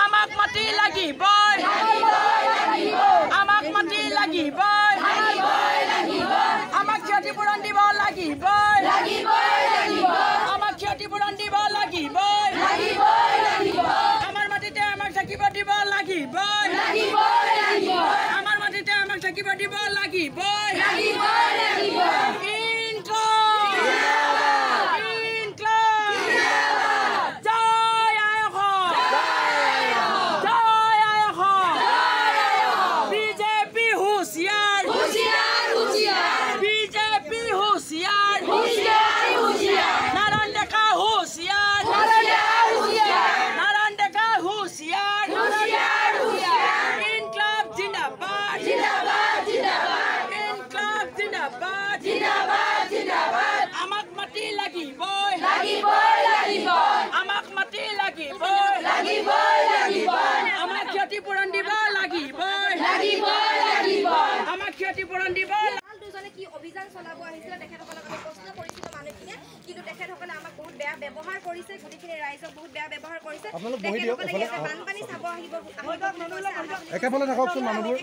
আমাক মাটি লাগিবই আমাক মাটি লাগিবই আমাক ক্ষতিপূৰণ দিব লাগিবই আমাক ক্ষতিপূৰণ দিব লাগিবই আমাৰ মাটিতে আমাক থাকিব দিব লাগিবই আমাৰ মাটিতে আমাক থাকিব দিব লাগিবই আমাক মাটি লাগিবই আমাক ক্ষতিপূৰণ দিব লাগিবই আমাক ক্ষতিপূৰণ দিব দুজনে কি অভিযান চলাব আহিছিল তেখেতসকলক প্ৰশ্ন কৰিছিল মানুহখিনিয়ে কিন্তু তেখেতসকলে আমাক বহুত বেয়া ব্যৱহাৰ কৰিছে গোটেইখিনি ৰাইজক বহুত বেয়া ব্যৱহাৰ কৰিছে তেখেতসকলে ইয়াতে বানপানী চাব আহিব একেফালে থাককচোন মানুহবোৰ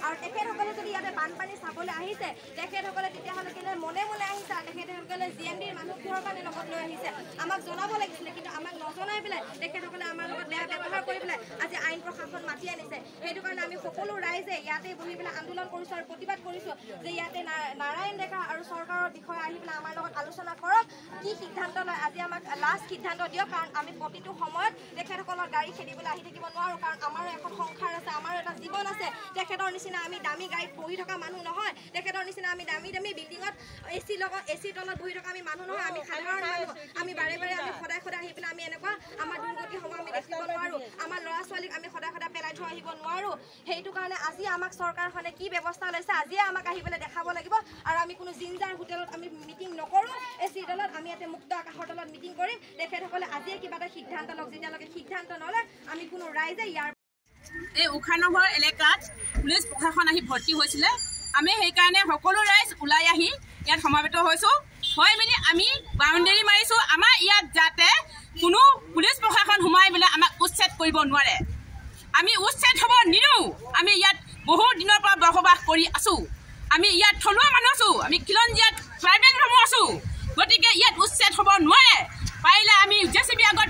আৰু তেখেতসকলে যদি ইয়াতে বানপানী চাবলৈ আহিছে তেখেতসকলে তেতিয়াহ'লে কেনে মনে মনে আহিছে তেখেতসকলে জিএমডিৰ মানুহবোৰৰ কাৰণে লগত লৈ আহিছে আমাক জনাব লাগিছিলে কিন্তু আমাক নজনাই পেলাই তেখেতসকলে আমাৰ লগত বেয়া ব্যৱহাৰ কৰি পেলাই আজি আইন প্ৰশাসন মাতি আনিছে সেইটো কাৰণে আমি সকলো ৰাইজে ইয়াতে বহি পেলাই আন্দোলন কৰিছোঁ আৰু প্ৰতিবাদ কৰিছোঁ যে ইয়াতে নাৰায়ণ ডেকা আৰু চৰকাৰৰ বিষয়ে আহি পেলাই আমাৰ লগত আলোচনা কৰক কি সিদ্ধান্ত লয় আজি আমাক লাষ্ট সিদ্ধান্ত দিয়ক কাৰণ আমি প্ৰতিটো সময়ত তেখেতসকলৰ গাড়ী খেদিবলৈ আহি থাকিব নোৱাৰোঁ কাৰণ আমাৰো এখন সংসাৰ আছে আমাৰো এটা জীৱন আছে তেখেতৰ নিচিনা আমি দামী গাড়ীত বহি থকা মানুহ নহয় তেখেতৰ নিচিনা আমি দামী বিল্ডিঙত এচিৰ তলত বহি থকা আমি মানুহ নহয় আমি সাধাৰণ মানুহ আমি বাৰে বাৰে আমি সদায় আহি পেলাই আমি এনেকুৱা আমাৰ দুৰ্গতি হ'ব আমি দেখিব নোৱাৰোঁ আমাৰ ল'ৰা ছোৱালীক আমি সদায় পেলাই থৈ আহিব নোৱাৰোঁ সেইটো কাৰণে আজি আমাক চৰকাৰখনে কি ব্যৱস্থা লৈছে আজিয়ে আমাক আহি পেলাই দেখাব লাগিব আৰু আমি কোনো জিঞ্জাৰ হোটেলত আমি মিটিং নকৰোঁ এচিৰ তলত আমি ইয়াতে মুক্ত আকাশৰ তলত মিটিং কৰিম তেখেতসকলে আজিয়ে কিবা এটা সিদ্ধান্ত লওক যেতিয়ালৈকে সিদ্ধান্ত নলয় আমি কোনো ৰাইজে ইয়াৰ এই উখানগৰ এলেকাত পুলিচ প্ৰশাসন আহি ভৰ্তি হৈছিলে আমি সেইকাৰণে সকলো ৰাইজ ওলাই আহি ইয়াত সমাবেত হৈছোঁ হৈ মেলি আমি বাউণ্ডেৰী মাৰিছোঁ আমাৰ ইয়াত যাতে কোনো পুলিচ প্ৰশাসন সোমাই পেলাই আমাক উচ্ছেদ কৰিব নোৱাৰে আমি উচ্ছেদ হ'ব নিদিওঁ আমি ইয়াত বহু দিনৰ পৰা বসবাস কৰি আছোঁ আমি ইয়াত থলুৱা মানুহ আছোঁ আমি খিলঞ্জীয়াত ট্ৰাইবেল মানুহ আছোঁ গতিকে ইয়াত উচ্ছেদ হ'ব নোৱাৰে পাৰিলে আমি জেচিবি আগত